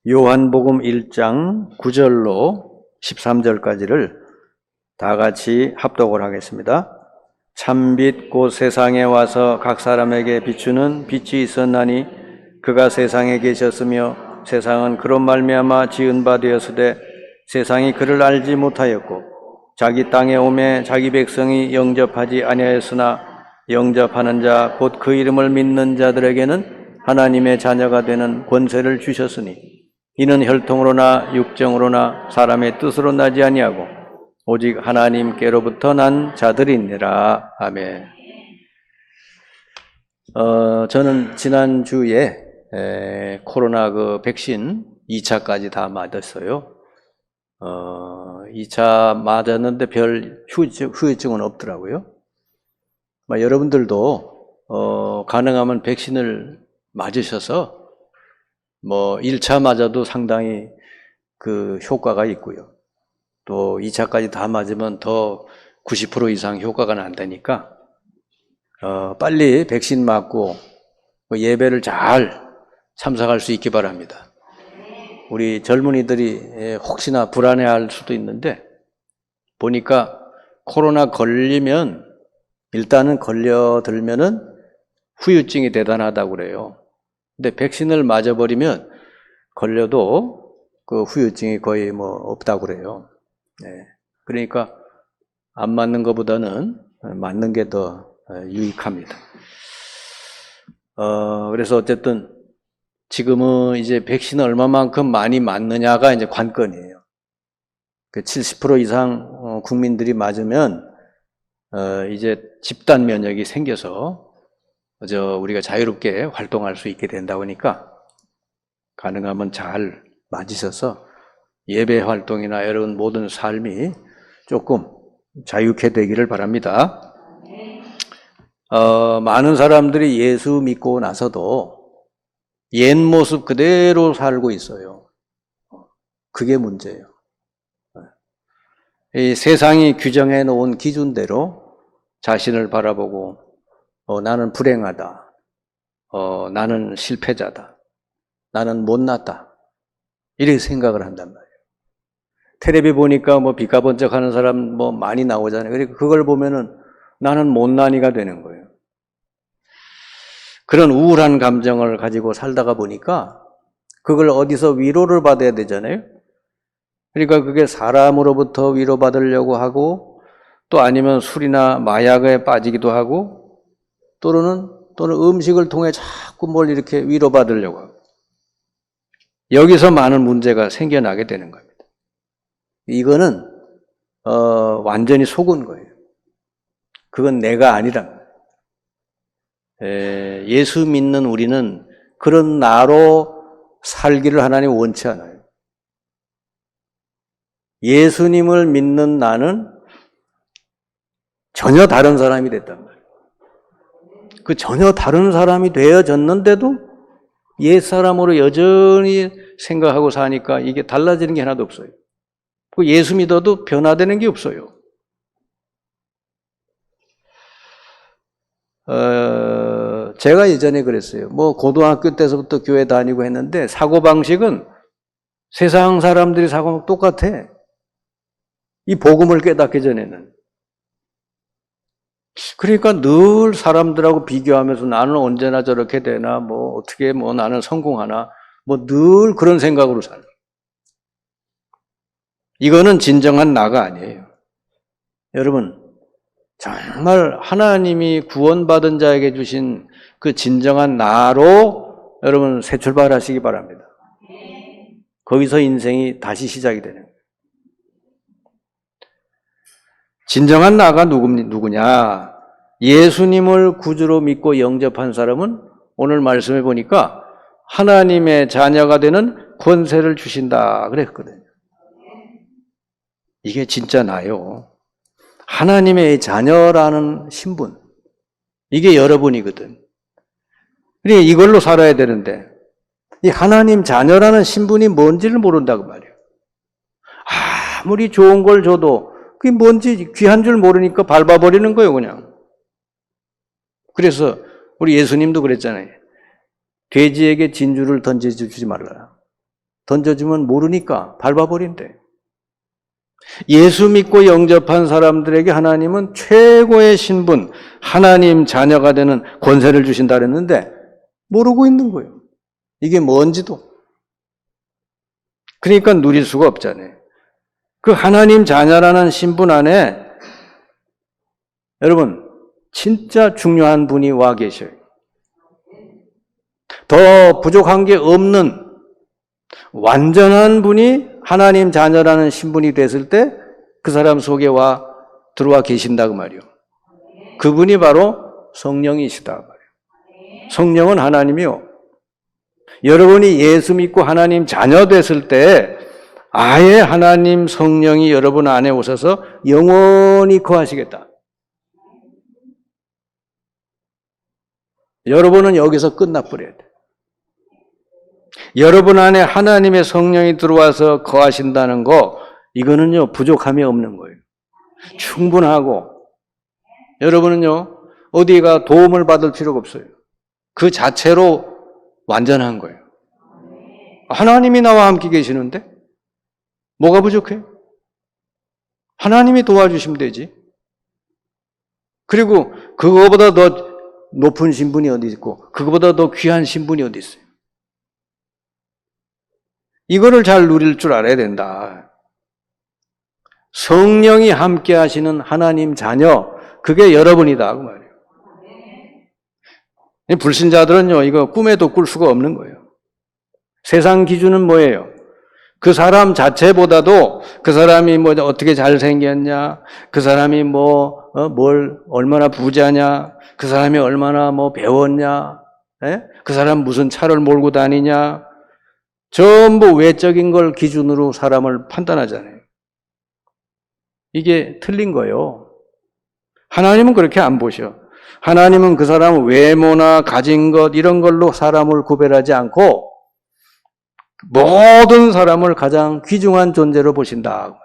요한복음 1장 9절로 13절까지를 다 같이 합독을 하겠습니다. 참빛 곧 세상에 와서 각 사람에게 비추는 빛이 있었나니 그가 세상에 계셨으며 세상은 그로 말미암아 지은 바 되었으되 세상이 그를 알지 못하였고 자기 땅에 오매 자기 백성이 영접하지 아니하였으나 영접하는 자 곧 그 이름을 믿는 자들에게는 하나님의 자녀가 되는 권세를 주셨으니 이는 혈통으로나 육정으로나 사람의 뜻으로 나지 아니하고 오직 하나님께로부터 난 자들이니라. 아멘. 저는 지난주에 코로나 백신 2차까지 다 맞았어요. 2차 맞았는데 별 후유증은 없더라고요. 여러분들도 가능하면 백신을 맞으셔서 1차 맞아도 상당히 그 효과가 있고요. 또 2차까지 다 맞으면 더 90% 이상 효과가 난다니까 빨리 백신 맞고 예배를 잘 참석할 수 있기 바랍니다. 우리 젊은이들이 혹시나 불안해할 수도 있는데 보니까 코로나 걸리면 일단은 걸려들면은 후유증이 대단하다고 그래요. 근데 백신을 맞아버리면 걸려도 그 후유증이 거의 없다고 그래요. 네. 그러니까 안 맞는 것보다는 맞는 게 더 유익합니다. 그래서 어쨌든 지금은 이제 백신을 얼마만큼 많이 맞느냐가 이제 관건이에요. 70% 이상 국민들이 맞으면 이제 집단 면역이 생겨서 우리가 자유롭게 활동할 수 있게 된다고 하니까 가능하면 잘 맞으셔서 예배 활동이나 여러분 모든 삶이 조금 자유케 되기를 바랍니다. 많은 사람들이 예수 믿고 나서도 옛 모습 그대로 살고 있어요. 그게 문제예요. 이 세상이 규정해 놓은 기준대로 자신을 바라보고 나는 불행하다. 나는 실패자다. 나는 못났다. 이렇게 생각을 한단 말이에요. 텔레비 보니까 빛가 번쩍하는 사람 많이 나오잖아요. 그러니까 그걸 보면은 나는 못난이가 되는 거예요. 그런 우울한 감정을 가지고 살다가 보니까 그걸 어디서 위로를 받아야 되잖아요. 그러니까 그게 사람으로부터 위로받으려고 하고 또 아니면 술이나 마약에 빠지기도 하고 또는 음식을 통해 자꾸 뭘 이렇게 위로받으려고 하고 여기서 많은 문제가 생겨나게 되는 겁니다. 이거는 완전히 속은 거예요. 그건 내가 아니란 말이에요. 예수 믿는 우리는 그런 나로 살기를 하나님 원치 않아요. 예수님을 믿는 나는 전혀 다른 사람이 됐단 말이에요. 그 전혀 다른 사람이 되어졌는데도 옛사람으로 여전히 생각하고 사니까 이게 달라지는 게 하나도 없어요. 그 예수 믿어도 변화되는 게 없어요. 제가 예전에 그랬어요. 고등학교 때서부터 교회 다니고 했는데 사고방식은 세상 사람들이 사고는 똑같아. 이 복음을 깨닫기 전에는. 그러니까 늘 사람들하고 비교하면서 나는 언제나 저렇게 되나, 어떻게 나는 성공하나, 늘 그런 생각으로 살아요. 이거는 진정한 나가 아니에요. 여러분, 정말 하나님이 구원받은 자에게 주신 그 진정한 나로 여러분 새 출발하시기 바랍니다. 거기서 인생이 다시 시작이 되는 거예요. 진정한 나가 누구냐? 예수님을 구주로 믿고 영접한 사람은 오늘 말씀해 보니까 하나님의 자녀가 되는 권세를 주신다 그랬거든요. 이게 진짜 나요. 하나님의 자녀라는 신분. 이게 여러분이거든. 그러니까 이걸로 살아야 되는데 이 하나님 자녀라는 신분이 뭔지를 모른다고 말이에요. 아무리 좋은 걸 줘도 그게 뭔지 귀한 줄 모르니까 밟아버리는 거예요, 그냥. 그래서 우리 예수님도 그랬잖아요. 돼지에게 진주를 던져주지 말라. 던져주면 모르니까 밟아버린대. 예수 믿고 영접한 사람들에게 하나님은 최고의 신분, 하나님 자녀가 되는 권세를 주신다 그랬는데 모르고 있는 거예요. 이게 뭔지도. 그러니까 누릴 수가 없잖아요. 그 하나님 자녀라는 신분 안에 여러분 진짜 중요한 분이 와 계셔요. 더 부족한 게 없는 완전한 분이 하나님 자녀라는 신분이 됐을 때 그 사람 속에 들어와 계신다 그 말이요. 그분이 바로 성령이시다 그 말이요. 성령은 하나님이요. 여러분이 예수 믿고 하나님 자녀 됐을 때 아예 하나님 성령이 여러분 안에 오셔서 영원히 거하시겠다. 여러분은 여기서 끝나버려야 돼. 여러분 안에 하나님의 성령이 들어와서 거하신다는 거, 이거는요, 부족함이 없는 거예요. 충분하고, 여러분은요, 어디가 도움을 받을 필요가 없어요. 그 자체로 완전한 거예요. 하나님이 나와 함께 계시는데, 뭐가 부족해? 하나님이 도와주시면 되지. 그리고 그거보다 더 높은 신분이 어디 있고, 그거보다 더 귀한 신분이 어디 있어요. 이거를 잘 누릴 줄 알아야 된다. 성령이 함께 하시는 하나님 자녀, 그게 여러분이다. 그 말이에요. 불신자들은요, 이거 꿈에도 꿀 수가 없는 거예요. 세상 기준은 뭐예요? 그 사람 자체보다도 그 사람이 뭐 어떻게 잘생겼냐, 그 사람이 얼마나 부자냐, 그 사람이 얼마나 배웠냐, 그 사람 무슨 차를 몰고 다니냐, 전부 외적인 걸 기준으로 사람을 판단하잖아요. 이게 틀린 거예요. 하나님은 그렇게 안 보셔. 하나님은 그 사람 외모나 가진 것 이런 걸로 사람을 구별하지 않고 모든 사람을 가장 귀중한 존재로 보신다.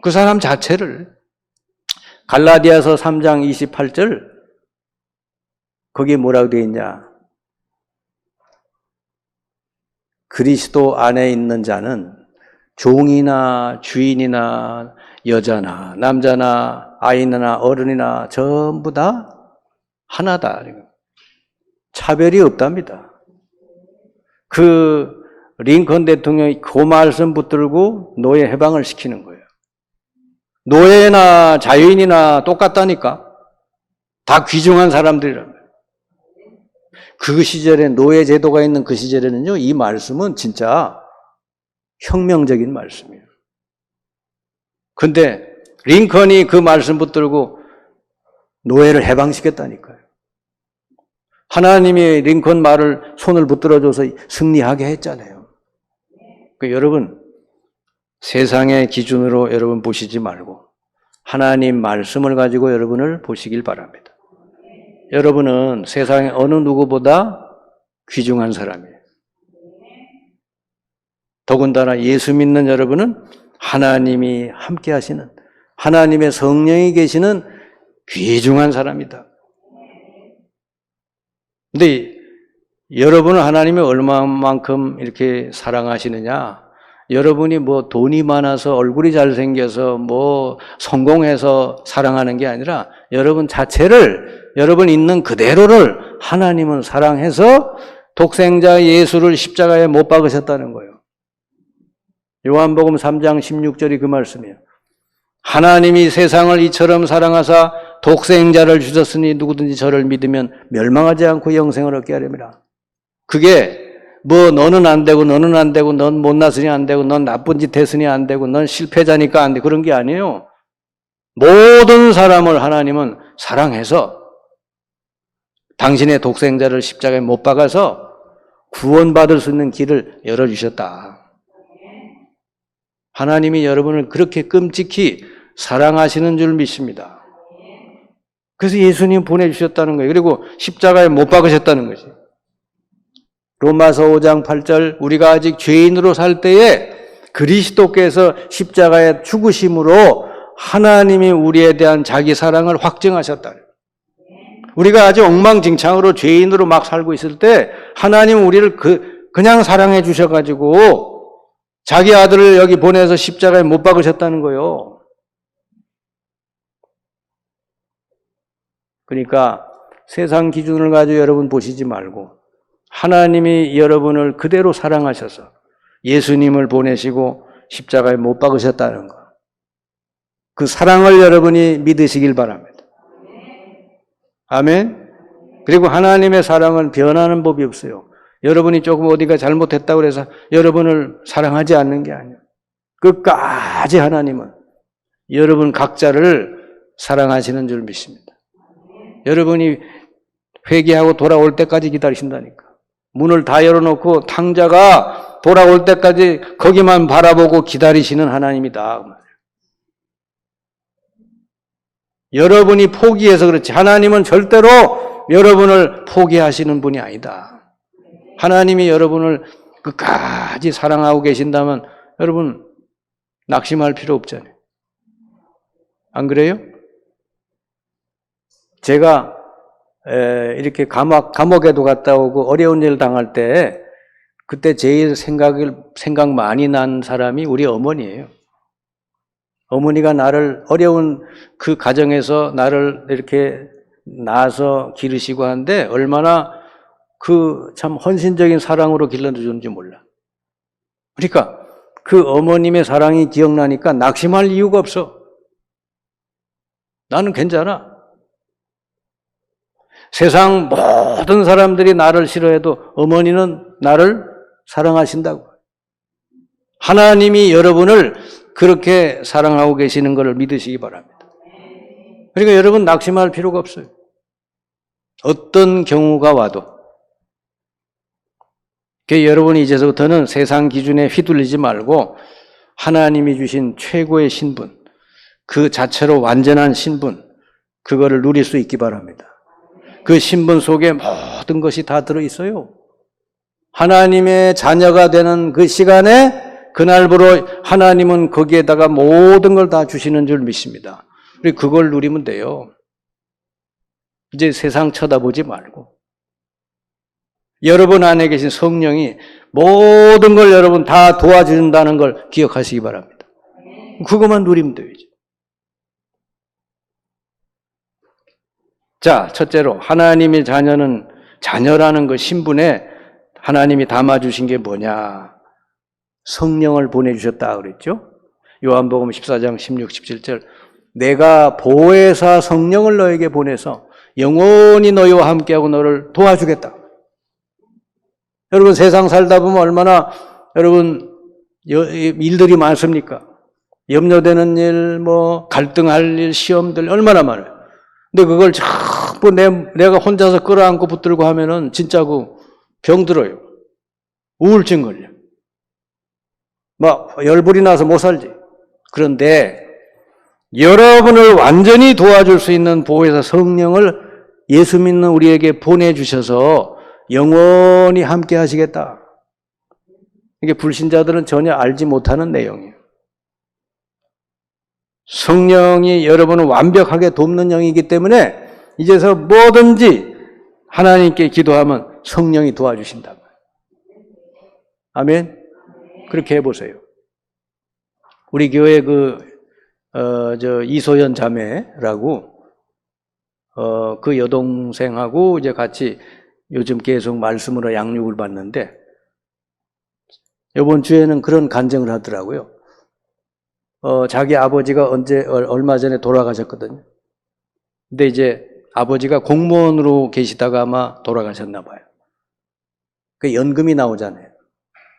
그 사람 자체를. 갈라디아서 3장 28절 거기에 뭐라고 되어 있냐? 그리스도 안에 있는 자는 종이나 주인이나 여자나 남자나 아이나 어른이나 전부 다 하나다. 차별이 없답니다. 그 링컨 대통령이 그 말씀 붙들고 노예 해방을 시키는 거예요. 노예나 자유인이나 똑같다니까. 다 귀중한 사람들이란 말이에요. 그 시절에 노예 제도가 있는 그 시절에는요, 이 말씀은 진짜 혁명적인 말씀이에요. 근데 링컨이 그 말씀 붙들고 노예를 해방시켰다니까요. 하나님이 링컨 말을 손을 붙들어줘서 승리하게 했잖아요. 그러니까 여러분, 세상의 기준으로 여러분 보시지 말고 하나님 말씀을 가지고 여러분을 보시길 바랍니다. 여러분은 세상의 어느 누구보다 귀중한 사람이에요. 더군다나 예수 믿는 여러분은 하나님이 함께 하시는, 하나님의 성령이 계시는 귀중한 사람이다. 근데 여러분은 하나님이 얼마만큼 이렇게 사랑하시느냐? 여러분이 돈이 많아서 얼굴이 잘생겨서 성공해서 사랑하는 게 아니라 여러분 자체를, 여러분 있는 그대로를 하나님은 사랑해서 독생자 예수를 십자가에 못 박으셨다는 거예요. 요한복음 3장 16절이 그 말씀이에요. 하나님이 세상을 이처럼 사랑하사 독생자를 주셨으니 누구든지 저를 믿으면 멸망하지 않고 영생을 얻게 하렵니다. 그게 너는 안 되고 너는 안 되고 넌 못났으니 안 되고 넌 나쁜 짓 했으니 안 되고 넌 실패자니까 안 돼, 그런 게 아니에요. 모든 사람을 하나님은 사랑해서 당신의 독생자를 십자가에 못 박아서 구원받을 수 있는 길을 열어주셨다. 하나님이 여러분을 그렇게 끔찍히 사랑하시는 줄 믿습니다. 그래서 예수님 보내주셨다는 거예요. 그리고 십자가에 못 박으셨다는 거지. 로마서 5장 8절, 우리가 아직 죄인으로 살 때에 그리스도께서 십자가에 죽으심으로 하나님이 우리에 대한 자기 사랑을 확증하셨다. 우리가 아주 엉망진창으로 죄인으로 막 살고 있을 때 하나님은 우리를 그냥 사랑해 주셔가지고 자기 아들을 여기 보내서 십자가에 못 박으셨다는 거예요. 그러니까 세상 기준을 가지고 여러분 보시지 말고 하나님이 여러분을 그대로 사랑하셔서 예수님을 보내시고 십자가에 못 박으셨다는 거. 그 사랑을 여러분이 믿으시길 바랍니다. 아멘. 그리고 하나님의 사랑은 변하는 법이 없어요. 여러분이 조금 어디가 잘못했다고 해서 여러분을 사랑하지 않는 게 아니에요. 끝까지 하나님은 여러분 각자를 사랑하시는 줄 믿습니다. 여러분이 회개하고 돌아올 때까지 기다리신다니까. 문을 다 열어놓고 탕자가 돌아올 때까지 거기만 바라보고 기다리시는 하나님이다. 여러분이 포기해서 그렇지 하나님은 절대로 여러분을 포기하시는 분이 아니다. 하나님이 여러분을 끝까지 사랑하고 계신다면 여러분 낙심할 필요 없잖아요. 안 그래요? 제가 이렇게 감옥에도 갔다 오고 어려운 일 당할 때 그때 제일 생각 많이 난 사람이 우리 어머니예요. 어머니가 나를 어려운 그 가정에서 나를 이렇게 낳아서 기르시고 하는데 얼마나 그 참 헌신적인 사랑으로 길러주는지 몰라. 그러니까 그 어머님의 사랑이 기억나니까 낙심할 이유가 없어. 나는 괜찮아. 세상 모든 사람들이 나를 싫어해도 어머니는 나를 사랑하신다고. 하나님이 여러분을 그렇게 사랑하고 계시는 것을 믿으시기 바랍니다. 그러니까 여러분 낙심할 필요가 없어요. 어떤 경우가 와도. 그러니까 여러분이 이제부터는 세상 기준에 휘둘리지 말고 하나님이 주신 최고의 신분, 그 자체로 완전한 신분, 그거를 누릴 수 있기 바랍니다. 그 신분 속에 모든 것이 다 들어있어요. 하나님의 자녀가 되는 그 시간에 그날부로 하나님은 거기에다가 모든 걸 다 주시는 줄 믿습니다. 그리고 그걸 누리면 돼요. 이제 세상 쳐다보지 말고 여러분 안에 계신 성령이 모든 걸 여러분 다 도와준다는 걸 기억하시기 바랍니다. 그것만 누리면 돼요. 이제. 자, 첫째로 하나님의 자녀라는 그 신분에 하나님이 담아주신 게 뭐냐? 성령을 보내주셨다 그랬죠? 요한복음 14장 16, 17절 내가 보혜사 성령을 너에게 보내서 영원히 너희와 함께하고 너를 도와주겠다. 여러분 세상 살다 보면 얼마나 여러분 일들이 많습니까? 염려되는 일, 갈등할 일, 시험들 얼마나 많아요. 근데 그걸 자꾸 내가 혼자서 끌어안고 붙들고 하면은 진짜고 병들어요. 우울증 걸려. 열불이 나서 못 살지. 그런데 여러분을 완전히 도와줄 수 있는 보혜사 성령을 예수 믿는 우리에게 보내주셔서 영원히 함께 하시겠다. 이게 불신자들은 전혀 알지 못하는 내용이에요. 성령이 여러분을 완벽하게 돕는 영이기 때문에 이제서 뭐든지 하나님께 기도하면 성령이 도와주신다. 아멘. 그렇게 해보세요. 우리 교회 이소연 자매라고, 그 여동생하고 이제 같이 요즘 계속 말씀으로 양육을 받는데, 이번 주에는 그런 간증을 하더라고요. 자기 아버지가 얼마 전에 돌아가셨거든요. 근데 이제 아버지가 공무원으로 계시다가 아마 돌아가셨나 봐요. 그 연금이 나오잖아요.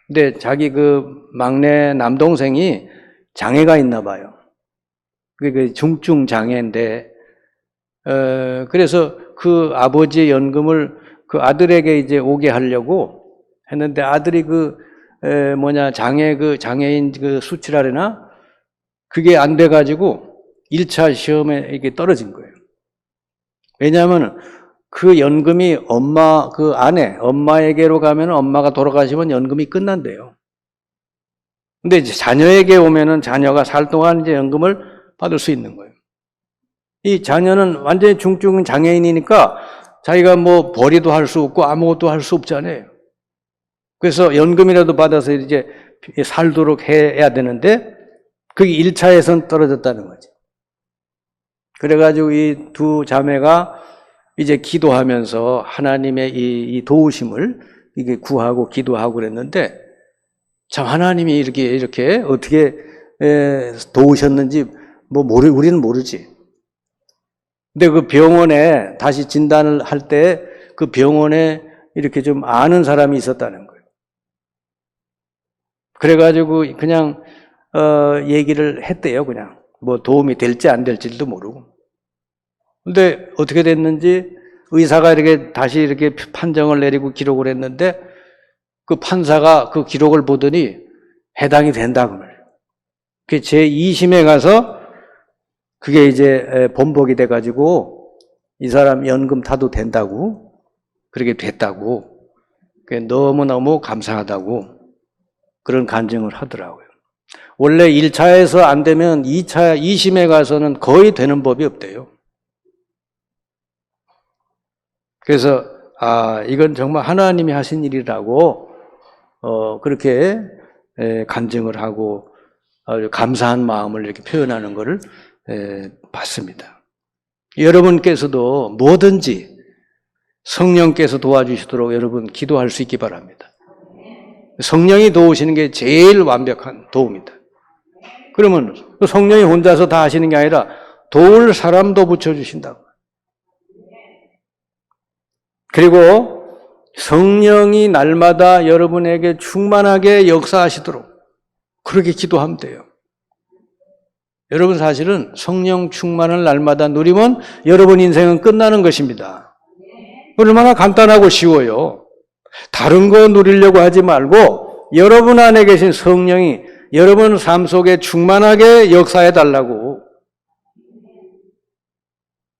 근데 자기 그 막내 남동생이 장애가 있나 봐요. 그게 중증 장애인데, 그래서 그 아버지의 연금을 그 아들에게 이제 오게 하려고 했는데 아들이 장애인 그 수치라려나? 그게 안 돼가지고 1차 시험에 이게 떨어진 거예요. 왜냐하면 그 연금이 엄마에게로 가면 엄마가 돌아가시면 연금이 끝난대요. 근데 이제 자녀에게 오면은 자녀가 살 동안 이제 연금을 받을 수 있는 거예요. 이 자녀는 완전히 중증 장애인이니까 자기가 벌이도 할 수 없고 아무것도 할 수 없잖아요. 그래서 연금이라도 받아서 이제 살도록 해야 되는데 그게 1차에선 떨어졌다는 거지. 그래가지고 이 두 자매가 이제 기도하면서 하나님의 이 도우심을 이게 구하고 기도하고 그랬는데 참 하나님이 이렇게 어떻게 도우셨는지 우리는 모르지. 근데 그 병원에 다시 진단을 할 때 그 병원에 이렇게 좀 아는 사람이 있었다는 거예요. 그래가지고 그냥 얘기를 했대요. 그냥 뭐 도움이 될지 안 될지도 모르고. 근데 어떻게 됐는지 의사가 이렇게 다시 이렇게 판정을 내리고 기록을 했는데 그 판사가 그 기록을 보더니 해당이 된다고 말이에요. 그 제2심에 가서 그게 이제 번복이 돼가지고 이 사람 연금 타도 된다고 그렇게 됐다고 너무너무 감사하다고 그런 간증을 하더라고요. 원래 1차에서 안 되면 2차, 2심에 가서는 거의 되는 법이 없대요. 그래서 이건 정말 하나님이 하신 일이라고 그렇게 간증을 하고 아주 감사한 마음을 이렇게 표현하는 것을 봤습니다. 여러분께서도 뭐든지 성령께서 도와주시도록 여러분 기도할 수 있기 바랍니다. 성령이 도우시는 게 제일 완벽한 도움이다. 그러면 성령이 혼자서 다 하시는 게 아니라 도울 사람도 붙여주신다고. 그리고 성령이 날마다 여러분에게 충만하게 역사하시도록 그렇게 기도하면 돼요. 여러분 사실은 성령 충만을 날마다 누리면 여러분 인생은 끝나는 것입니다. 얼마나 간단하고 쉬워요. 다른 거 누리려고 하지 말고 여러분 안에 계신 성령이 여러분 삶 속에 충만하게 역사해 달라고.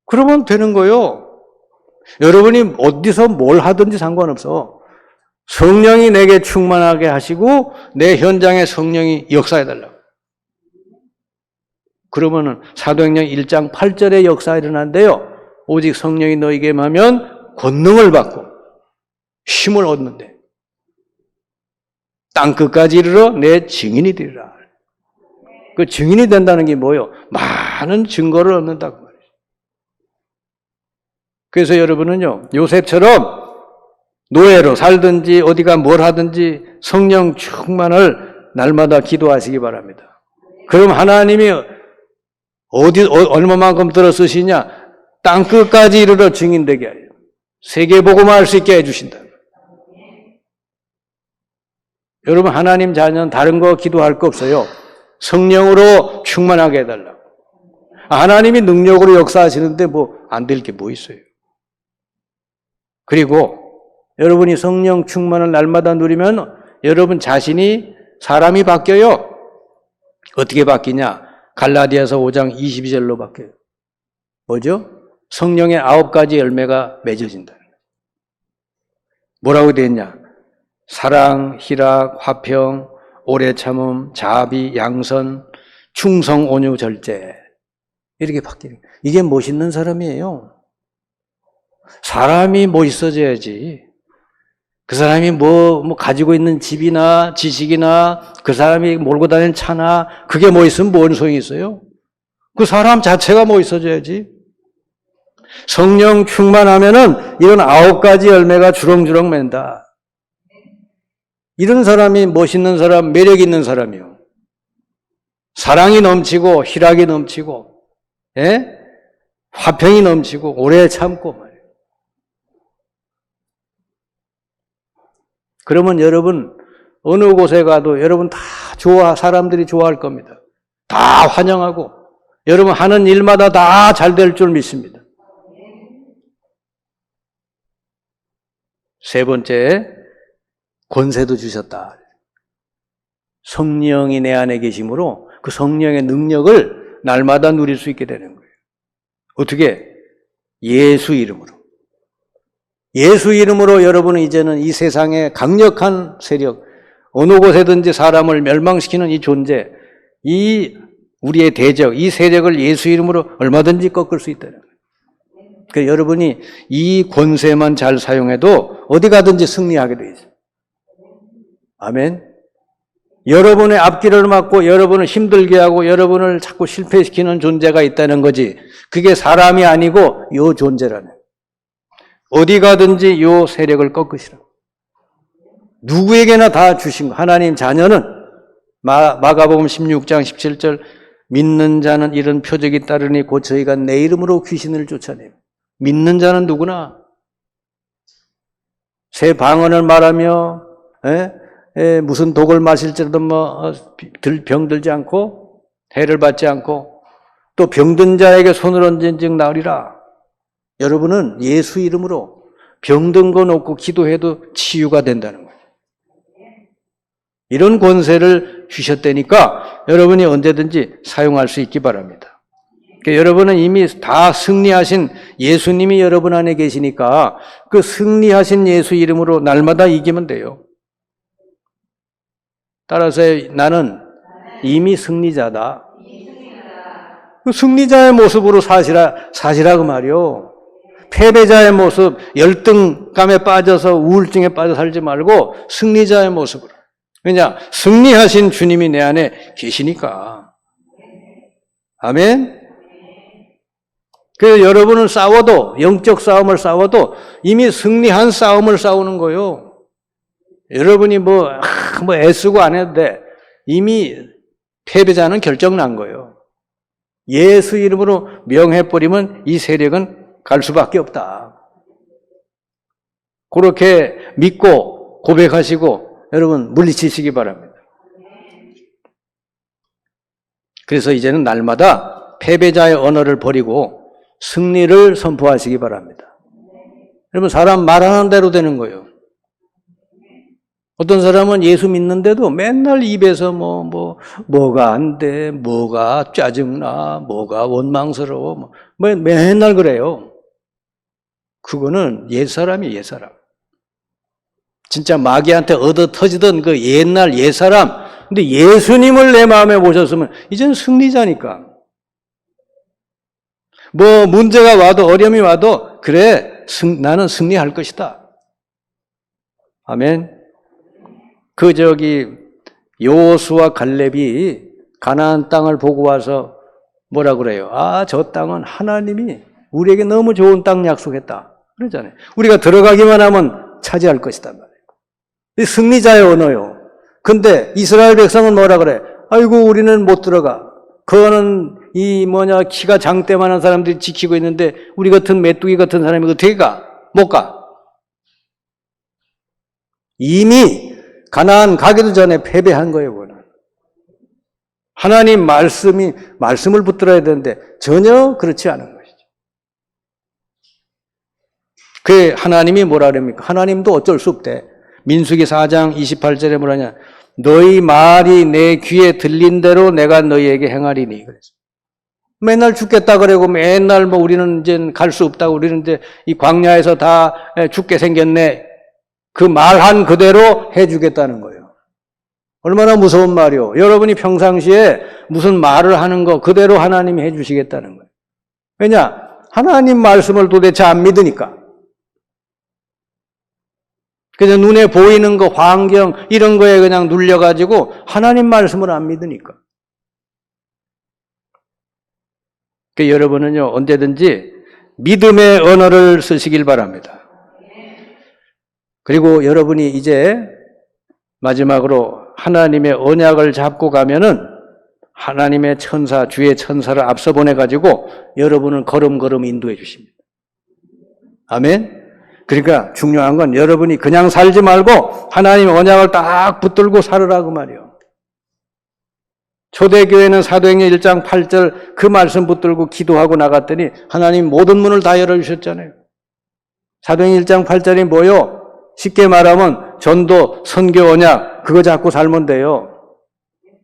그러면 되는 거예요. 여러분이 어디서 뭘 하든지 상관없어. 성령이 내게 충만하게 하시고 내 현장에 성령이 역사해 달라고. 그러면은 사도행전 1장 8절에 역사가 일어난대요. 오직 성령이 너에게 임하면 권능을 받고 힘을 얻는데 땅 끝까지 이르러 내 증인이 되리라. 그 증인이 된다는 게 뭐예요? 많은 증거를 얻는다고 말이에요. 그래서 여러분은요, 요셉처럼 노예로 살든지 어디가 뭘 하든지 성령 충만을 날마다 기도하시기 바랍니다. 그럼 하나님이 얼마만큼 들어 쓰시냐? 땅 끝까지 이르러 증인되게 하여 세계복음화 할 수 있게 해주신다. 여러분 하나님 자녀는 다른 거 기도할 거 없어요. 성령으로 충만하게 해달라고. 하나님이 능력으로 역사하시는데 안 될 게 뭐 있어요. 그리고 여러분이 성령 충만을 날마다 누리면 여러분 자신이 사람이 바뀌어요. 어떻게 바뀌냐? 갈라디아서 5장 22절로 바뀌어요. 뭐죠? 성령의 9가지 열매가 맺어진다. 뭐라고 되어 있냐? 사랑, 희락, 화평, 오래 참음, 자비, 양선, 충성, 온유, 절제. 이렇게 바뀌는 거예요. 이게 멋있는 사람이에요. 사람이 멋있어져야지. 그 사람이 가지고 있는 집이나 지식이나 그 사람이 몰고 다니는 차나 그게 멋있으면 뭔 소용이 있어요? 그 사람 자체가 멋있어져야지. 성령 충만하면은 이런 9가지 열매가 주렁주렁 맺는다. 이런 사람이 멋있는 사람, 매력 있는 사람이요. 사랑이 넘치고 희락이 넘치고 화평이 넘치고 오래 참고 말이에요. 그러면 여러분 어느 곳에 가도 여러분 다 사람들이 좋아할 겁니다. 다 환영하고 여러분 하는 일마다 다 잘 될 줄 믿습니다. 세 번째, 권세도 주셨다. 성령이 내 안에 계심으로 그 성령의 능력을 날마다 누릴 수 있게 되는 거예요. 어떻게? 예수 이름으로. 예수 이름으로 여러분은 이제는 이 세상의 강력한 세력, 어느 곳에든지 사람을 멸망시키는 이 존재, 이 우리의 대적, 이 세력을 예수 이름으로 얼마든지 꺾을 수 있다는 거예요. 그러니까 여러분이 이 권세만 잘 사용해도 어디 가든지 승리하게 되어 있어요. 아멘. 여러분의 앞길을 막고 여러분을 힘들게 하고 여러분을 자꾸 실패시키는 존재가 있다는 거지. 그게 사람이 아니고 요 존재라네. 어디 가든지 요 세력을 꺾으시라. 누구에게나 다 주신 거. 하나님 자녀는 마가복음 16장 17절 믿는 자는 이런 표적이 따르니 곧 저희가 내 이름으로 귀신을 쫓아내요. 믿는 자는 누구나 새 방언을 말하며 무슨 독을 마실지라도 병들지 않고 해를 받지 않고 또 병든 자에게 손을 얹은 즉 나으리라. 여러분은 예수 이름으로 병든 거 놓고 기도해도 치유가 된다는 거예요. 이런 권세를 주셨다니까 여러분이 언제든지 사용할 수 있기 바랍니다. 그러니까 여러분은 이미 다 승리하신 예수님이 여러분 안에 계시니까 그 승리하신 예수 이름으로 날마다 이기면 돼요. 따라서 나는 이미 승리자다. 그 승리자의 모습으로 사시라 그 말이요. 패배자의 모습, 열등감에 빠져서 우울증에 빠져 살지 말고 승리자의 모습으로. 왜냐? 승리하신 주님이 내 안에 계시니까. 아멘? 그래서 여러분은 싸워도, 영적 싸움을 싸워도 이미 승리한 싸움을 싸우는 거예요. 여러분이 애쓰고 안 해도 돼. 이미 패배자는 결정난 거예요. 예수 이름으로 명해버리면 이 세력은 갈 수밖에 없다. 그렇게 믿고 고백하시고 여러분 물리치시기 바랍니다. 그래서 이제는 날마다 패배자의 언어를 버리고 승리를 선포하시기 바랍니다. 여러분 사람 말하는 대로 되는 거예요. 어떤 사람은 예수 믿는데도 맨날 입에서 뭐가 안 돼, 뭐가 짜증나, 뭐가 원망스러워, 맨날 그래요. 그거는 옛사람이에요, 옛사람. 진짜 마귀한테 얻어 터지던 그 옛날 옛사람. 근데 예수님을 내 마음에 모셨으면 이제는 승리자니까. 문제가 와도 어려움이 와도 그래, 나는 승리할 것이다. 아멘. 여호수아 갈렙이 가나안 땅을 보고 와서 뭐라 그래요? 저 땅은 하나님이 우리에게 너무 좋은 땅 약속했다. 그러잖아요. 우리가 들어가기만 하면 차지할 것이다 말이에요. 이 승리자의 언어요. 근데 이스라엘 백성은 뭐라 그래? 아이고 우리는 못 들어가. 그거는 키가 장대만한 사람들이 지키고 있는데 우리 같은 메뚜기 같은 사람이 어떻게 가? 못 가. 이미 가나안 가기도 전에 패배한 거예요, 그거는. 하나님 말씀을 붙들어야 되는데 전혀 그렇지 않은 것이죠. 그 하나님이 뭐라 그럽니까? 하나님도 어쩔 수 없대. 민수기 4장 28절에 뭐라냐? 너희 말이 내 귀에 들린 대로 내가 너희에게 행하리니. 그래서 맨날 죽겠다 그러고 맨날 우리는 이제 갈 수 없다고 우리는 이제 이 광야에서 다 죽게 생겼네. 그 말한 그대로 해주겠다는 거예요. 얼마나 무서운 말이요. 여러분이 평상시에 무슨 말을 하는 거 그대로 하나님이 해주시겠다는 거예요. 왜냐? 하나님 말씀을 도대체 안 믿으니까. 그냥 눈에 보이는 거, 환경 이런 거에 그냥 눌려가지고 하나님 말씀을 안 믿으니까. 그러니까 여러분은요 언제든지 믿음의 언어를 쓰시길 바랍니다. 그리고 여러분이 이제 마지막으로 하나님의 언약을 잡고 가면은 하나님의 천사, 주의 천사를 앞서 보내가지고 여러분을 걸음걸음 인도해 주십니다. 아멘? 그러니까 중요한 건 여러분이 그냥 살지 말고 하나님의 언약을 딱 붙들고 살으라고 말이에요. 초대교회는 사도행전 1장 8절 그 말씀 붙들고 기도하고 나갔더니 하나님 모든 문을 다 열어주셨잖아요. 사도행전 1장 8절이 뭐요? 쉽게 말하면 전도, 선교, 언약 그거 잡고 살면 돼요.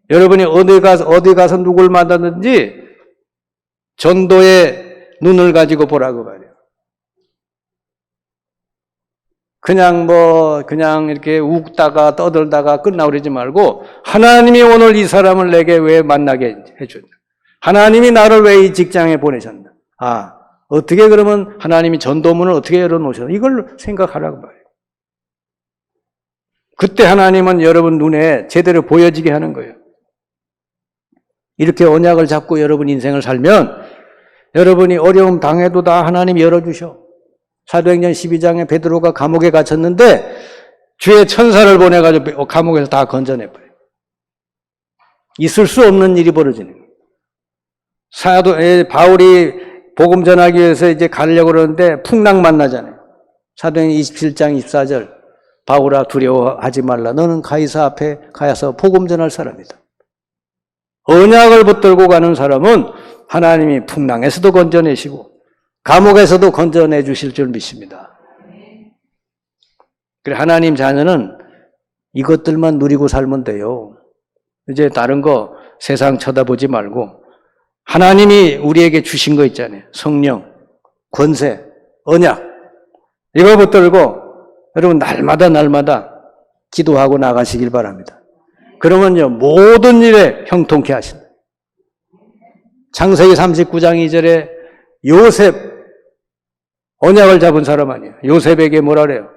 여러분이 어디 가서 누굴 만났는지 전도의 눈을 가지고 보라고 말이에요. 그냥 이렇게 웃다가 떠들다가 끝나고 그러지 말고 하나님이 오늘 이 사람을 내게 왜 만나게 해줬나? 하나님이 나를 왜 이 직장에 보내셨나? 어떻게 그러면 하나님이 전도문을 어떻게 열어놓으셨나? 이걸 생각하라고 말이에요. 그때 하나님은 여러분 눈에 제대로 보여지게 하는 거예요. 이렇게 언약을 잡고 여러분 인생을 살면 여러분이 어려움 당해도 다 하나님이 열어주셔. 사도행전 12장에 베드로가 감옥에 갇혔는데 주의 천사를 보내가지고 감옥에서 다 건져내버려요. 있을 수 없는 일이 벌어지는 거예요. 바울이 복음 전하기 위해서 이제 가려고 그러는데 풍랑 만나잖아요. 사도행전 27장 24절. 바울아 두려워하지 말라. 너는 가이사 앞에 가서 복음 전할 사람이다. 언약을 붙들고 가는 사람은 하나님이 풍랑에서도 건져내시고 감옥에서도 건져내 주실 줄 믿습니다. 그래 하나님 자녀는 이것들만 누리고 살면 돼요. 이제 다른 거 세상 쳐다보지 말고 하나님이 우리에게 주신 거 있잖아요. 성령, 권세, 언약 이거 붙들고 여러분 날마다 기도하고 나가시길 바랍니다. 그러면요 모든 일에 형통케 하신다. 창세기 39장 2절에 요셉 언약을 잡은 사람 아니에요. 요셉에게 뭐라 그래요?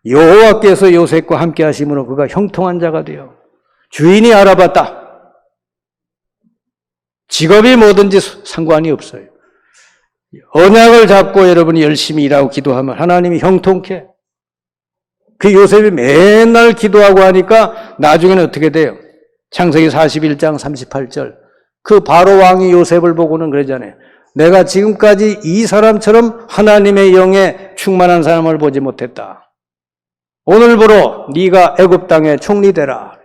여호와께서 요셉과 함께 하심으로 그가 형통한 자가 되어 주인이 알아봤다. 직업이 뭐든지 상관이 없어요. 언약을 잡고 여러분이 열심히 일하고 기도하면 하나님이 형통케. 그 요셉이 맨날 기도하고 하니까 나중에는 어떻게 돼요? 창세기 41장 38절. 그 바로 왕이 요셉을 보고는 그러잖아요. 내가 지금까지 이 사람처럼 하나님의 영에 충만한 사람을 보지 못했다. 오늘부로 네가 애굽 땅의 총리 되라.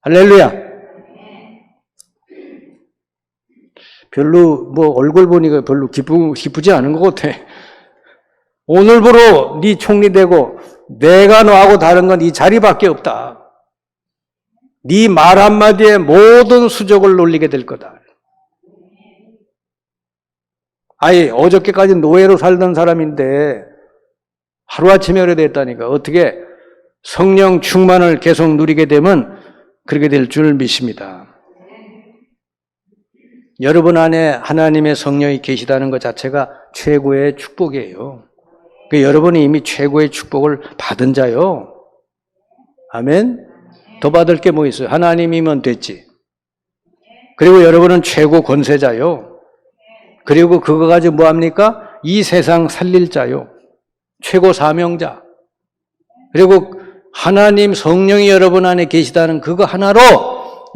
할렐루야. 별로 얼굴 보니까 별로 기쁘지 않은 것 같아. 오늘부로 네 총리 되고 내가 너하고 다른 건 이 자리밖에 없다. 네 말 한마디에 모든 수족을 놀리게 될 거다. 아예 어저께까지 노예로 살던 사람인데 하루아침에 그래 됐다니까. 어떻게 성령 충만을 계속 누리게 되면 그렇게 될 줄 믿습니다. 여러분 안에 하나님의 성령이 계시다는 것 자체가 최고의 축복이에요. 여러분이 이미 최고의 축복을 받은 자요. 아멘. 더 받을 게 뭐 있어요? 하나님이면 됐지. 그리고 여러분은 최고 권세자요. 그리고 그거 가지고 뭐 합니까? 이 세상 살릴 자요. 최고 사명자. 그리고 하나님 성령이 여러분 안에 계시다는 그거 하나로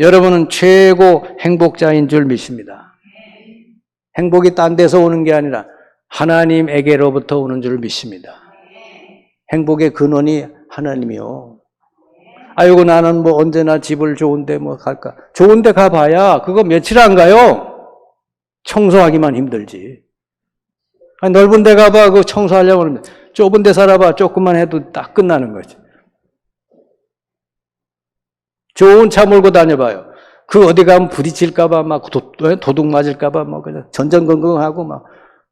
여러분은 최고 행복자인 줄 믿습니다. 행복이 딴 데서 오는 게 아니라 하나님에게로부터 오는 줄 믿습니다. 행복의 근원이 하나님이요. 아이고 나는 뭐 언제나 집을 좋은데 뭐 갈까? 좋은데 가봐야 그거 며칠 안 가요. 청소하기만 힘들지. 아니, 넓은 데 가봐 그 청소하려고 하는데 좁은 데 살아봐 조금만 해도 딱 끝나는 거지. 좋은 차 몰고 다녀봐요. 그 어디 가면 부딪힐까봐 막 도둑 맞을까봐 막 그냥 전전긍긍하고 막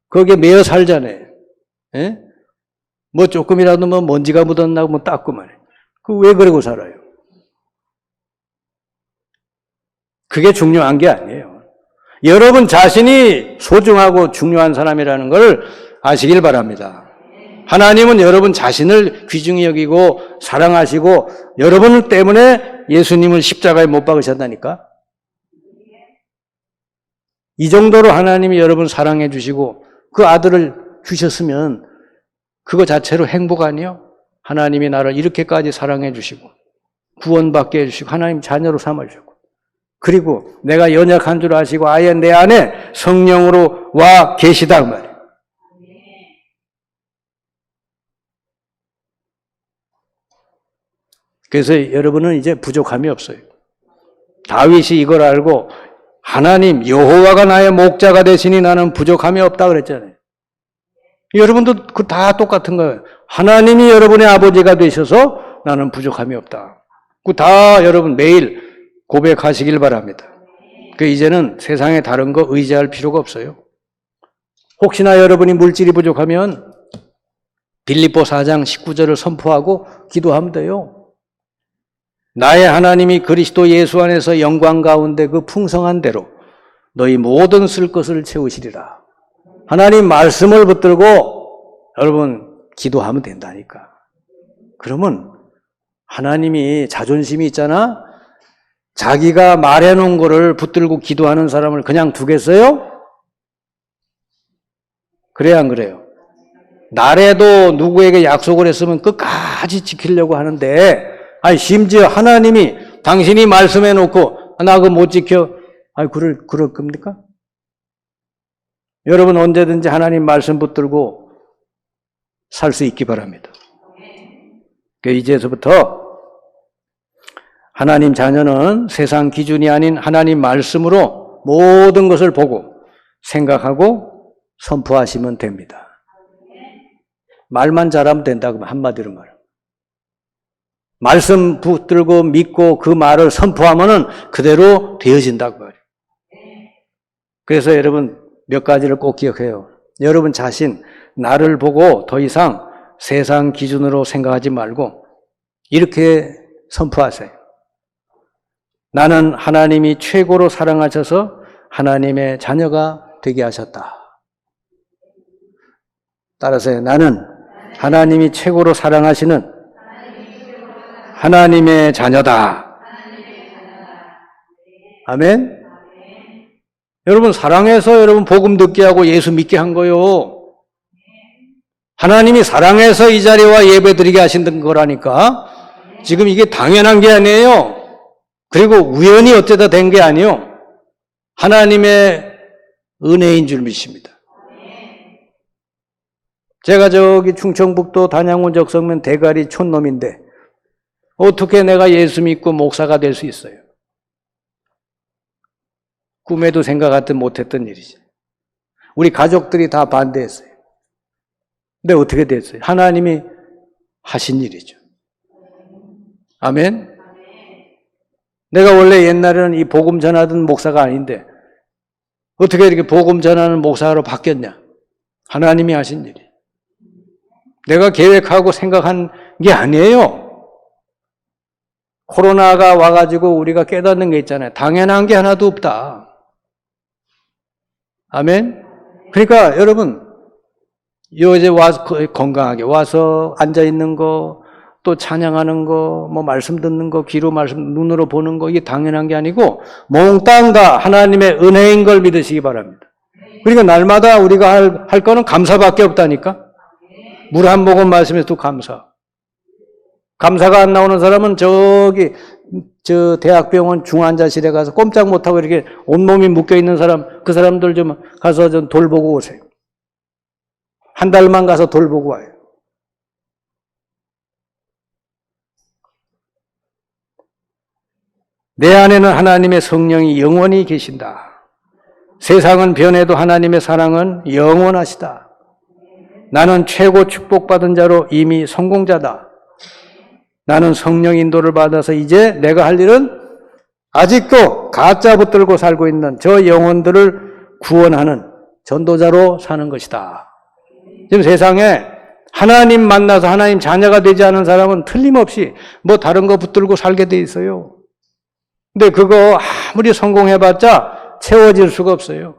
거기에 매여 살잖아요. 예? 뭐 조금이라도 뭐 먼지가 묻었나고 뭐 닦고 말이에요. 그 왜 그러고 살아요? 그게 중요한 게 아니에요. 여러분 자신이 소중하고 중요한 사람이라는 걸 아시길 바랍니다. 하나님은 여러분 자신을 귀중히 여기고 사랑하시고 여러분 때문에 예수님을 십자가에 못 박으셨다니까. 이 정도로 하나님이 여러분 사랑해 주시고 그 아들을 주셨으면 그거 자체로 행복 아니요? 하나님이 나를 이렇게까지 사랑해 주시고 구원받게 해주시고 하나님 자녀로 삼아주시고 그리고 내가 연약한 줄 아시고 아예 내 안에 성령으로 와 계시다 그 말이에요. 그래서 여러분은 이제 부족함이 없어요. 다윗이 이걸 알고 하나님 여호와가 나의 목자가 되시니 나는 부족함이 없다 그랬잖아요. 여러분도 그 다 똑같은 거예요. 하나님이 여러분의 아버지가 되셔서 나는 부족함이 없다. 그 다 여러분 매일 고백하시길 바랍니다. 그 이제는 세상에 다른 거 의지할 필요가 없어요. 혹시나 여러분이 물질이 부족하면 빌립보 4장 19절을 선포하고 기도하면 돼요. 나의 하나님이 그리스도 예수 안에서 영광 가운데 그 풍성한 대로 너희 모든 쓸 것을 채우시리라. 하나님 말씀을 붙들고 여러분 기도하면 된다니까. 그러면 하나님이 자존심이 있잖아? 자기가 말해놓은 거를 붙들고 기도하는 사람을 그냥 두겠어요? 그래야 안 그래요? 나래도 누구에게 약속을 했으면 끝까지 지키려고 하는데, 아니, 심지어 하나님이 당신이 말씀해놓고, 나 그거 못 지켜. 아니, 그럴 겁니까? 여러분 언제든지 하나님 말씀 붙들고 살 수 있기 바랍니다. 이제서부터 하나님 자녀는 세상 기준이 아닌 하나님 말씀으로 모든 것을 보고 생각하고 선포하시면 됩니다. 말만 잘하면 된다, 그러면 한마디로 말. 말씀 붙들고 믿고 그 말을 선포하면은 그대로 되어진다고 말이에요. 그래서 여러분 몇 가지를 꼭 기억해요. 여러분 자신, 나를 보고 더 이상 세상 기준으로 생각하지 말고 이렇게 선포하세요. 나는 하나님이 최고로 사랑하셔서 하나님의 자녀가 되게 하셨다. 따라서 나는 하나님이 최고로 사랑하시는 하나님의 자녀다. 아멘? 여러분 사랑해서 여러분 복음 듣게 하고 예수 믿게 한 거요. 하나님이 사랑해서 이 자리와 예배 드리게 하신 거라니까. 지금 이게 당연한 게 아니에요. 그리고 우연히 어쩌다 된 게 아니에요. 하나님의 은혜인 줄 믿습니다. 제가 저기 충청북도 단양군 적성면 대가리 촌놈인데 어떻게 내가 예수 믿고 목사가 될 수 있어요? 꿈에도 생각 못했던 일이죠. 우리 가족들이 다 반대했어요. 근데 어떻게 됐어요? 하나님이 하신 일이죠. 아멘? 내가 원래 옛날에는 이 복음 전하던 목사가 아닌데 어떻게 이렇게 복음 전하는 목사로 바뀌었냐? 하나님이 하신 일이. 내가 계획하고 생각한 게 아니에요. 코로나가 와가지고 우리가 깨닫는 게 있잖아요. 당연한 게 하나도 없다. 아멘? 그러니까 여러분, 이제 와서 건강하게 와서 앉아있는 거, 또 찬양하는 거, 뭐 말씀 듣는 거, 귀로 말씀, 눈으로 보는 거, 이게 당연한 게 아니고, 몽땅 다 하나님의 은혜인 걸 믿으시기 바랍니다. 그러니까 날마다 우리가 할 거는 감사밖에 없다니까? 물 한 모금 마시면서도 감사. 감사가 안 나오는 사람은 저 대학병원 중환자실에 가서 꼼짝 못하고 이렇게 온몸이 묶여있는 사람, 그 사람들 좀 가서 좀 돌보고 오세요. 한 달만 가서 돌보고 와요. 내 안에는 하나님의 성령이 영원히 계신다. 세상은 변해도 하나님의 사랑은 영원하시다. 나는 최고 축복받은 자로 이미 성공자다. 나는 성령 인도를 받아서 이제 내가 할 일은 아직도 가짜 붙들고 살고 있는 저 영혼들을 구원하는 전도자로 사는 것이다. 지금 세상에 하나님 만나서 하나님 자녀가 되지 않은 사람은 틀림없이 뭐 다른 거 붙들고 살게 돼 있어요. 근데 그거 아무리 성공해봤자 채워질 수가 없어요.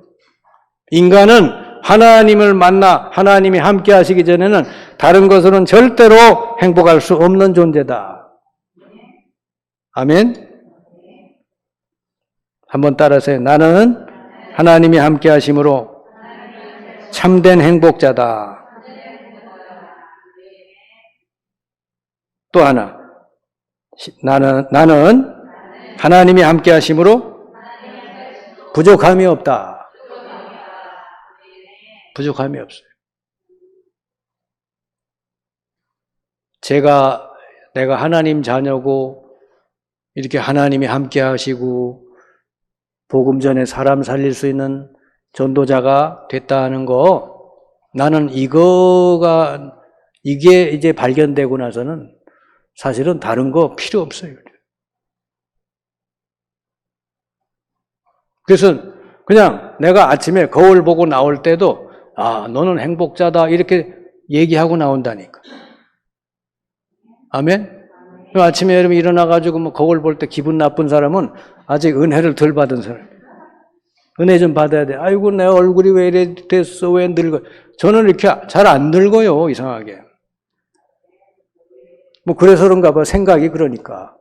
인간은 하나님을 만나 하나님이 함께 하시기 전에는 다른 것으로는 절대로 행복할 수 없는 존재다. 아멘? 한번 따라하세요. 나는 하나님이 함께 하심으로 참된 행복자다. 또 하나. 나는 하나님이 함께 하심으로 부족함이 없다. 부족함이 없어요. 내가 하나님 자녀고 이렇게 하나님이 함께 하시고 복음 전에 사람 살릴 수 있는 전도자가 됐다는 거, 나는 이게 이제 발견되고 나서는 사실은 다른 거 필요 없어요. 그래서 그냥 내가 아침에 거울 보고 나올 때도 너는 행복자다 이렇게 얘기하고 나온다니까. 아멘? 아침에 여러분 일어나가지고 뭐 거울 볼 때 기분 나쁜 사람은 아직 은혜를 덜 받은 사람. 은혜 좀 받아야 돼. 아이고 내 얼굴이 왜 이래 됐어, 왜 늙어. 저는 이렇게 잘 안 늙어요, 이상하게. 뭐 그래서 그런가 봐. 생각이 그러니까.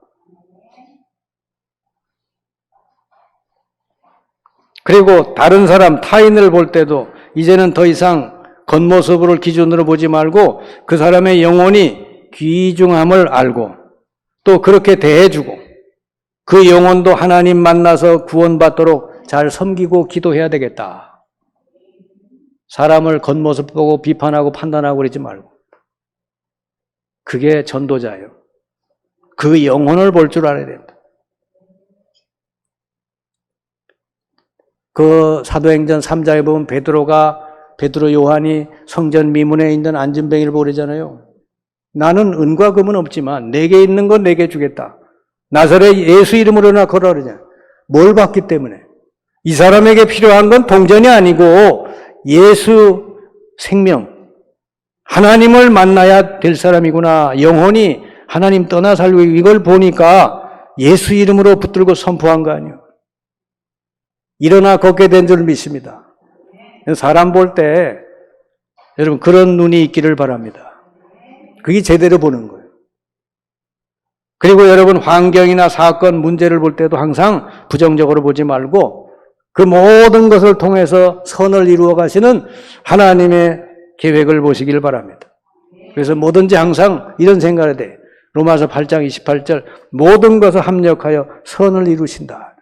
그리고 다른 사람, 타인을 볼 때도 이제는 더 이상 겉모습을 기준으로 보지 말고 그 사람의 영혼이 귀중함을 알고 또 그렇게 대해주고 그 영혼도 하나님 만나서 구원받도록 잘 섬기고 기도해야 되겠다. 사람을 겉모습 보고 비판하고 판단하고 그러지 말고. 그게 전도자예요. 그 영혼을 볼 줄 알아야 됩니다. 그 사도행전 3장에 보면 베드로 요한이 성전 미문에 있는 안진뱅이를 보래잖아요. 나는 은과 금은 없지만 내게 있는 건 내게 주겠다. 나사렛 예수 이름으로나 걸어 그러냐. 뭘 받기 때문에. 이 사람에게 필요한 건 동전이 아니고 예수 생명, 하나님을 만나야 될 사람이구나. 영혼이 하나님 떠나 살고 이걸 보니까 예수 이름으로 붙들고 선포한 거 아니에요. 일어나 걷게 된 줄 믿습니다. 사람 볼 때 여러분 그런 눈이 있기를 바랍니다. 그게 제대로 보는 거예요. 그리고 여러분 환경이나 사건, 문제를 볼 때도 항상 부정적으로 보지 말고 그 모든 것을 통해서 선을 이루어 가시는 하나님의 계획을 보시길 바랍니다. 그래서 뭐든지 항상 이런 생각을 돼. 로마서 8장 28절 모든 것을 합력하여 선을 이루신다.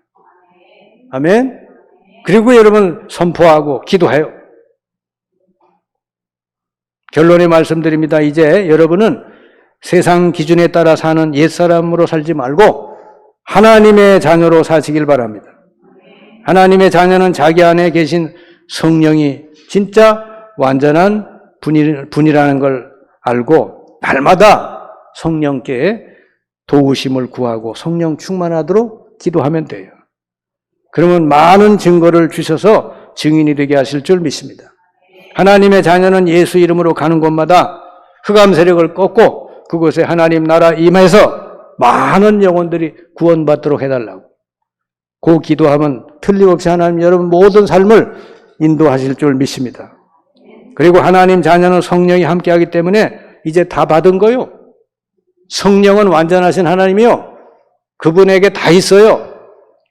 아멘. 그리고 여러분 선포하고 기도해요. 결론에 말씀드립니다. 이제 여러분은 세상 기준에 따라 사는 옛사람으로 살지 말고 하나님의 자녀로 사시길 바랍니다. 하나님의 자녀는 자기 안에 계신 성령이 진짜 완전한 분이라는 걸 알고 날마다 성령께 도우심을 구하고 성령 충만하도록 기도하면 돼요. 그러면 많은 증거를 주셔서 증인이 되게 하실 줄 믿습니다. 하나님의 자녀는 예수 이름으로 가는 곳마다 흑암 세력을 꺾고 그곳에 하나님 나라 임해서 많은 영혼들이 구원받도록 해달라고. 그 기도하면 틀림없이 하나님 여러분 모든 삶을 인도하실 줄 믿습니다. 그리고 하나님 자녀는 성령이 함께하기 때문에 이제 다 받은 거요. 성령은 완전하신 하나님이요. 그분에게 다 있어요.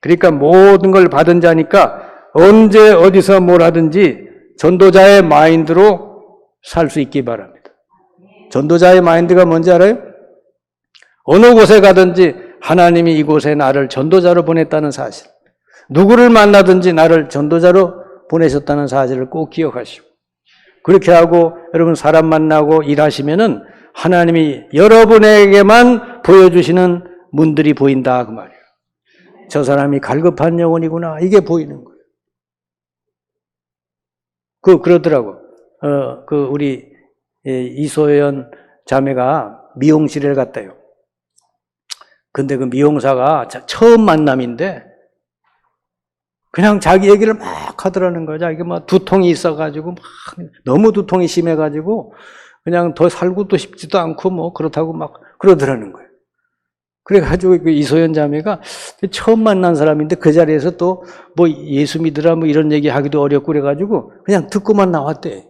그러니까 모든 걸 받은 자니까 언제 어디서 뭘 하든지 전도자의 마인드로 살 수 있기 바랍니다. 전도자의 마인드가 뭔지 알아요? 어느 곳에 가든지 하나님이 이곳에 나를 전도자로 보냈다는 사실, 누구를 만나든지 나를 전도자로 보내셨다는 사실을 꼭 기억하시고 그렇게 하고 여러분 사람 만나고 일하시면은 하나님이 여러분에게만 보여주시는 문들이 보인다 그 말이에요. 저 사람이 갈급한 영혼이구나 이게 보이는 거예요. 그러더라고. 우리 이소연 자매가 미용실에 갔대요. 근데 그 미용사가 처음 만남인데 그냥 자기 얘기를 막 하더라는 거야. 자기가 막 두통이 있어가지고 막 너무 두통이 심해가지고 그냥 더 살고도 싶지도 않고 뭐 그렇다고 막 그러더라는 거예요. 그래가지고 그 이소연 자매가 처음 만난 사람인데 그 자리에서 또 뭐 예수 믿으라 뭐 이런 얘기 하기도 어렵고 그래가지고 그냥 듣고만 나왔대.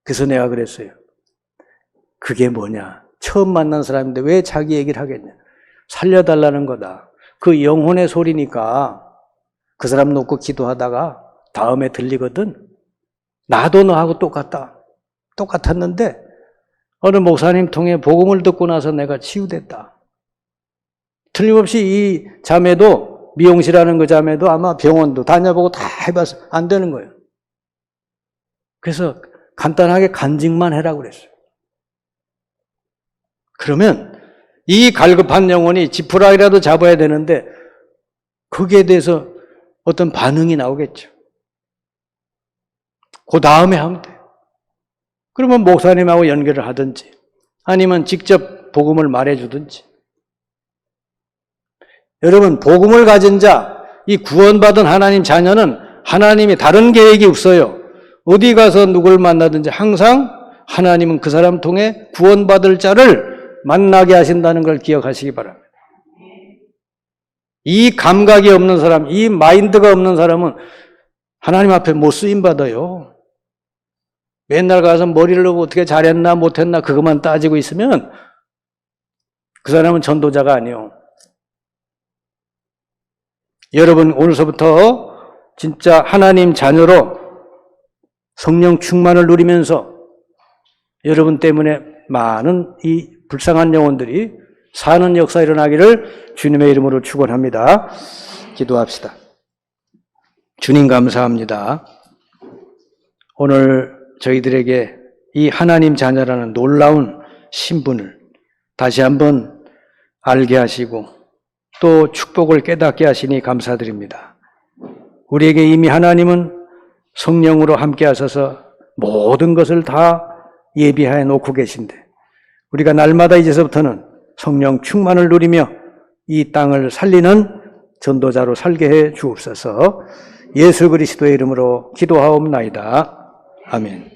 그래서 내가 그랬어요. 그게 뭐냐. 처음 만난 사람인데 왜 자기 얘기를 하겠냐. 살려달라는 거다. 그 영혼의 소리니까 그 사람 놓고 기도하다가 다음에 들리거든. 나도 너하고 똑같았는데 어느 목사님 통해 복음을 듣고 나서 내가 치유됐다. 틀림없이 이 자매도 미용실하는 그 자매도 아마 병원도 다녀보고 다 해봐서 안 되는 거예요. 그래서 간단하게 간직만 해라고 그랬어요. 그러면 이 갈급한 영혼이 지푸라기라도 잡아야 되는데 거기에 대해서 어떤 반응이 나오겠죠. 그 다음에 하면 돼요. 그러면 목사님하고 연결을 하든지 아니면 직접 복음을 말해주든지. 여러분 복음을 가진 자, 이 구원받은 하나님 자녀는 하나님이 다른 계획이 없어요. 어디 가서 누굴 만나든지 항상 하나님은 그 사람 통해 구원받을 자를 만나게 하신다는 걸 기억하시기 바랍니다. 이 감각이 없는 사람, 이 마인드가 없는 사람은 하나님 앞에 못 쓰임받아요. 맨날 가서 머리를 어떻게 잘했나 못했나 그것만 따지고 있으면 그 사람은 전도자가 아니에요. 여러분 오늘서부터 진짜 하나님 자녀로 성령 충만을 누리면서 여러분 때문에 많은 이 불쌍한 영혼들이 사는 역사 일어나기를 주님의 이름으로 축원합니다. 기도합시다. 주님 감사합니다. 오늘 저희들에게 이 하나님 자녀라는 놀라운 신분을 다시 한번 알게 하시고 또 축복을 깨닫게 하시니 감사드립니다. 우리에게 이미 하나님은 성령으로 함께 하셔서 모든 것을 다 예비하여 놓고 계신데 우리가 날마다 이제서부터는 성령 충만을 누리며 이 땅을 살리는 전도자로 살게 해 주옵소서. 예수 그리스도의 이름으로 기도하옵나이다. 아멘.